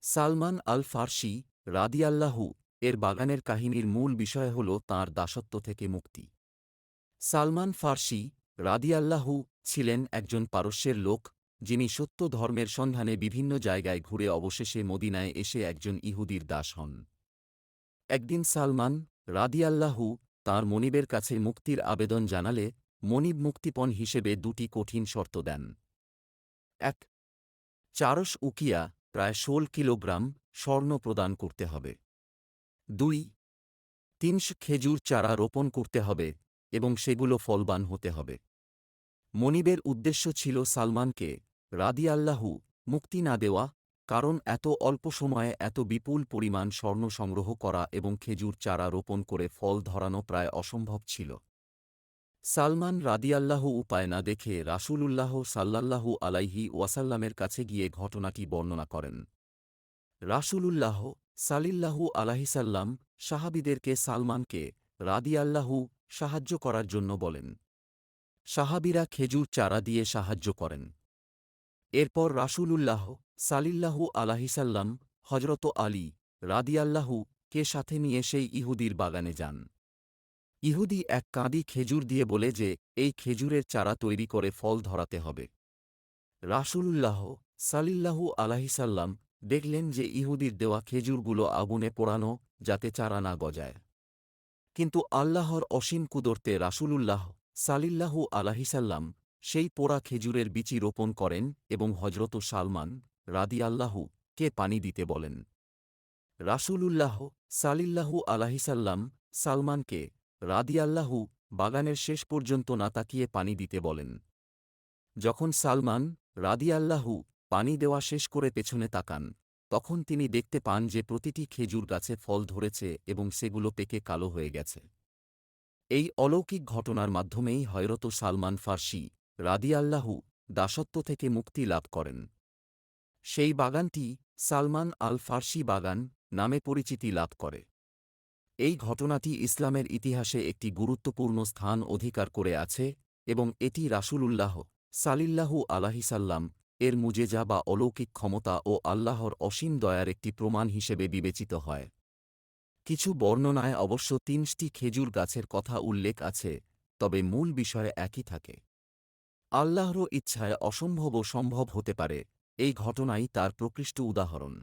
সালমান আল ফার্সি রাদিয়াল্লাহু এর বাগানের কাহিনীর মূল বিষয় হল তাঁর দাসত্ব থেকে মুক্তি। সালমান ফার্সি রাদিয়াল্লাহু ছিলেন একজন পারস্যের লোক, যিনি সত্য ধর্মের সন্ধানে বিভিন্ন জায়গায় ঘুরে অবশেষে মদিনায় এসে একজন ইহুদির দাস হন। একদিন সালমান রাদিয়াল্লাহু তাঁর মনিবের কাছে মুক্তির আবেদন জানালে মনিব মুক্তিপণ হিসেবে দুটি কঠিন শর্ত দেন। ১. চারশ উকিয়া প্রায় ১৬ কিলোগ্রাম স্বর্ণ প্রদান করতে হবে। ২. ৩০০ খেজুর চারা রোপণ করতে হবে এবং সেগুলো ফলবান হতে হবে। মনিবের উদ্দেশ্য ছিল সালমানকে রাদিয়াল্লাহু মুক্তি না দেওয়া, কারণ এত অল্প সময়ে এত বিপুল পরিমাণ স্বর্ণ সংগ্রহ করা এবং খেজুর চারা রোপণ করে ফল ধরানো প্রায় অসম্ভব ছিল। সালমান রাদিয়াল্লাহু উপায় না দেখে রাসূলুল্লাহ সাল্লাল্লাহু আলাইহি ওয়াসাল্লামের কাছে গিয়ে ঘটনাটি বর্ণনা করেন। রাসূলুল্লাহ সাল্লাল্লাহু আলাইহিসাল্লাম সাহাবীদেরকে সালমানকে রাদিয়াল্লাহু সাহায্য করার জন্য বলেন। সাহাবীরা খেজুর চারা দিয়ে সাহায্য করেন। এরপর রাসূলুল্লাহ সাল্লাল্লাহু আলাইহিসাল্লাম হযরত আলী রাদিয়াল্লাহু কে সাথে নিয়ে সেই ইহুদির বাগানে যান। ইহুদি এক কাঁদি খেজুর দিয়ে বলে যে এই খেজুরের চারা তৈরি করে ফল ধরাতে হবে। রাসূলুল্লাহ সাল্লাল্লাহু আলাইহিসাল্লাম দেখলেন যে ইহুদির দেওয়া খেজুরগুলো আগুনে পোড়ানো, যাতে চারা না গজায়। কিন্তু আল্লাহর অসীম কুদরতে রাসূলুল্লাহ সাল্লাল্লাহু আলাইহিসাল্লাম সেই পোড়া খেজুরের বিচি রোপণ করেন এবং হযরত সালমান রাদিয়াল্লাহু কে পানি দিতে বলেন। রাসূলুল্লাহ সাল্লাল্লাহু আলাইহিসাল্লাম সালমানকে রাদিয়াল্লাহু বাগানের শেষ পর্যন্ত না তাকিয়ে পানি দিতে বলেন। যখন সালমান রাদিয়াল্লাহু পানি দেওয়া শেষ করে পেছনে তাকান, তখন তিনি দেখতে পান যে প্রতিটি খেজুর গাছে ফল ধরেছে এবং সেগুলো পেকে কালো হয়ে গেছে। এই অলৌকিক ঘটনার মাধ্যমেই হযরত সালমান ফার্সি রাদিয়াল্লাহু দাসত্ব থেকে মুক্তি লাভ করেন। সেই বাগানটি সালমান আল ফার্সি বাগান নামে পরিচিতি লাভ করে। এই ঘটনাটি ইসলামের ইতিহাসে একটি গুরুত্বপূর্ণ স্থান অধিকার করে আছে এবং এটি রাসূলুল্লাহ সাল্লাল্লাহু আলাইহিসাল্লাম এর মুজেজা বা অলৌকিক ক্ষমতা ও আল্লাহর অসীম দয়ার একটি প্রমাণ হিসেবে বিবেচিত হয়। কিছু বর্ণনায় অবশ্য ৩০টি খেজুর গাছের কথা উল্লেখ আছে, তবে মূল বিষয় একই থাকে। আল্লাহর ইচ্ছায় অসম্ভবও সম্ভব হতে পারে, এই ঘটনাই তার প্রকৃষ্ট উদাহরণ।